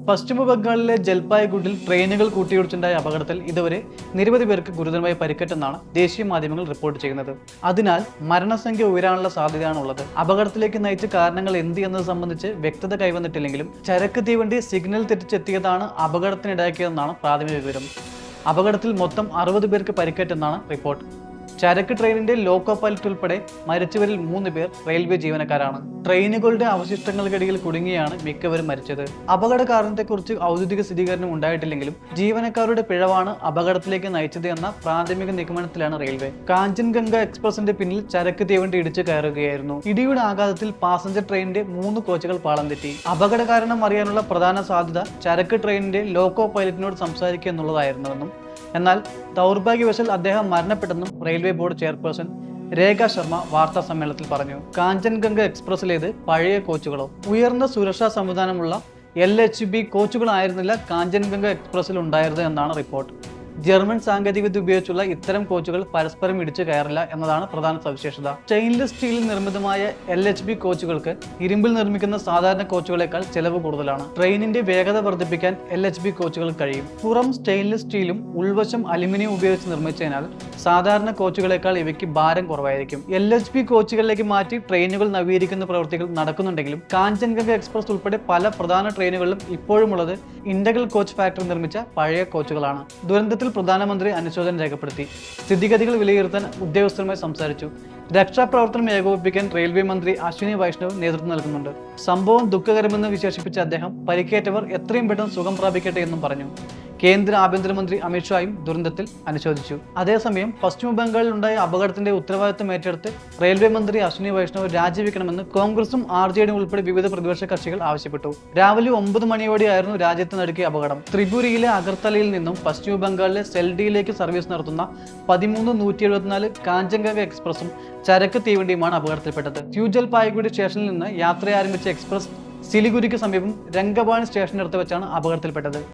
പശ്ചിമ ബംഗാളിലെ ജൽപായ്ഗുഡിൽ ട്രെയിനുകൾ കൂട്ടിയിടിച്ചുണ്ടായ അപകടത്തിൽ ഇതുവരെ നിരവധി പേർക്ക് ഗുരുതരമായി പരിക്കേറ്റെന്നാണ് ദേശീയ മാധ്യമങ്ങൾ റിപ്പോർട്ട് ചെയ്യുന്നത്. അതിനാൽ മരണസംഖ്യ ഉയരാനുള്ള സാധ്യതയാണുള്ളത്. അപകടത്തിലേക്ക് നയിച്ച കാരണങ്ങൾ എന്ത് എന്നത് സംബന്ധിച്ച് വ്യക്തത കൈവന്നിട്ടില്ലെങ്കിലും ചരക്ക് തീവണ്ടി സിഗ്നൽ തെറ്റിച്ചെത്തിയതാണ് അപകടത്തിനിടയാക്കിയതെന്നാണ് പ്രാഥമിക വിവരം. അപകടത്തിൽ മൊത്തം 60 പേർക്ക് പരിക്കേറ്റെന്നാണ് റിപ്പോർട്ട്. ചരക്ക് ട്രെയിനിന്റെ ലോക്കോ പൈലറ്റ് ഉൾപ്പെടെ മരിച്ചവരിൽ 3 പേർ റെയിൽവേ ജീവനക്കാരാണ്. ട്രെയിനുകളുടെ അവശിഷ്ടങ്ങൾക്കിടയിൽ കുടുങ്ങിയാണ് മിക്കവരും മരിച്ചത്. അപകട കാരണത്തെക്കുറിച്ച് ഔദ്യോഗിക സ്ഥിരീകരണം ഉണ്ടായിട്ടില്ലെങ്കിലും ജീവനക്കാരുടെ പിഴവാണ് അപകടത്തിലേക്ക് നയിച്ചത് എന്ന പ്രാഥമിക നിഗമനത്തിലാണ് റെയിൽവേ. കാഞ്ചൻഗംഗ എക്സ്പ്രസിന്റെ പിന്നിൽ ചരക്ക് തീവണ്ടി ഇടിച്ചു കയറുകയായിരുന്നു. ഇടിയുടെ ആഘാതത്തിൽ പാസഞ്ചർ ട്രെയിനിന്റെ 3 കോച്ചുകൾ പാളം തെറ്റി. അപകട കാരണം അറിയാനുള്ള പ്രധാന സാധ്യത ചരക്ക് ട്രെയിനിന്റെ ലോക്കോ പൈലറ്റിനോട് സംസാരിക്കുക എന്നുള്ളതായിരുന്നുവെന്നും എന്നാൽ ദൗർഭാഗ്യവശാൽ അദ്ദേഹം മരണപ്പെട്ടെന്നും റെയിൽവേ ബോർഡ് ചെയർപേഴ്സൺ രേഖ ശർമ്മ വാർത്താ സമ്മേളനത്തിൽ പറഞ്ഞു. കാഞ്ചൻഗംഗ എക്സ്പ്രസിലേത് പഴയ കോച്ചുകളോ ഉയർന്ന സുരക്ഷാ സംവിധാനമുള്ള LHB കോച്ചുകളായിരുന്നില്ല കാഞ്ചൻഗംഗ എക്സ്പ്രസിൽ ഉണ്ടായിരുന്നത് എന്നാണ് റിപ്പോർട്ട്. ജർമ്മൻ സാങ്കേതികവിദ്യ ഉപയോഗിച്ചുള്ള ഇത്തരം കോച്ചുകൾ പരസ്പരം ഇടിച്ചു കയറില്ല എന്നതാണ് പ്രധാന സവിശേഷത. സ്റ്റെയിൻലെസ് സ്റ്റീലിൽ നിർമ്മിതമായ LHB കോച്ചുകൾക്ക് ഇരുമ്പിൽ നിർമ്മിക്കുന്ന സാധാരണ കോച്ചുകളെക്കാൾ ചെലവ് കൂടുതലാണ്. ട്രെയിനിന്റെ വേഗത വർദ്ധിപ്പിക്കാൻ LHB കോച്ചുകൾ കഴിയും. പുറം സ്റ്റെയിൻലെസ് സ്റ്റീലും ഉൾവശം അലുമിനിയം ഉപയോഗിച്ച് നിർമ്മിച്ചതിനാൽ സാധാരണ കോച്ചുകളെക്കാൾ ഇവയ്ക്ക് ഭാരം കുറവായിരിക്കും. LHB കോച്ചുകളിലേക്ക് മാറ്റി ട്രെയിനുകൾ നവീകരിക്കുന്ന പ്രവൃത്തികൾ നടക്കുന്നുണ്ടെങ്കിലും കാഞ്ചൻഗംഗ എക്സ്പ്രസ് ഉൾപ്പെടെ പല പ്രധാന ട്രെയിനുകളിലും ഇപ്പോഴുമുള്ളത് ഇന്റഗ്രൽ കോച്ച് ഫാക്ടറി നിർമ്മിച്ച പഴയ കോച്ചുകളാണ്. ദുരന്തത്തിൽ പ്രധാനമന്ത്രി അനുശോചനം രേഖപ്പെടുത്തി. സ്ഥിതിഗതികൾ വിലയിരുത്താൻ ഉദ്യോഗസ്ഥരുമായി സംസാരിച്ചു. രക്ഷാപ്രവർത്തനം ഏകോപിപ്പിക്കാൻ റെയിൽവേ മന്ത്രി അശ്വിനി വൈഷ്ണവ് നേതൃത്വം നൽകുന്നുണ്ട്. സംഭവം ദുഃഖകരമെന്ന് വിശേഷിപ്പിച്ച അദ്ദേഹം പരിക്കേറ്റവർ എത്രയും പെട്ടെന്ന് സുഖം പ്രാപിക്കട്ടെ എന്നും പറഞ്ഞു. കേന്ദ്ര ആഭ്യന്തരമന്ത്രി അമിത്ഷായും ദുരന്തത്തിൽ അനുശോചിച്ചു. അതേസമയം പശ്ചിമ ബംഗാളിൽ ഉണ്ടായ അപകടത്തിന്റെ ഉത്തരവാദിത്തം ഏറ്റെടുത്ത് റെയിൽവേ മന്ത്രി അശ്വിനി വൈഷ്ണവ് രാജിവെക്കണമെന്ന് കോൺഗ്രസും RJD ഉൾപ്പെടെ വിവിധ പ്രതിപക്ഷ കക്ഷികൾ ആവശ്യപ്പെട്ടു. രാവിലെ 9 മണിയോടെയായിരുന്നു രാജ്യത്ത് നടുക്കിയ അപകടം. ത്രിപുരയിലെ അഗർത്തലയിൽ നിന്നും പശ്ചിമ ബംഗാളിലെ സെൽഡിയിലേക്ക് സർവീസ് നടത്തുന്ന 13-174 കാഞ്ചൻഗംഗ എക്സ്പ്രസും ചരക്ക് തീവണ്ടിയുമാണ് അപകടത്തിൽപ്പെട്ടത്. ജൽപായ്ഗുഡി സ്റ്റേഷനിൽ നിന്ന് യാത്ര ആരംഭിച്ച എക്സ്പ്രസ് സിലിഗുരിക്ക് സമീപം രംഗബാണി സ്റ്റേഷനടുത്ത് വെച്ചാണ് അപകടത്തിൽപ്പെട്ടത്.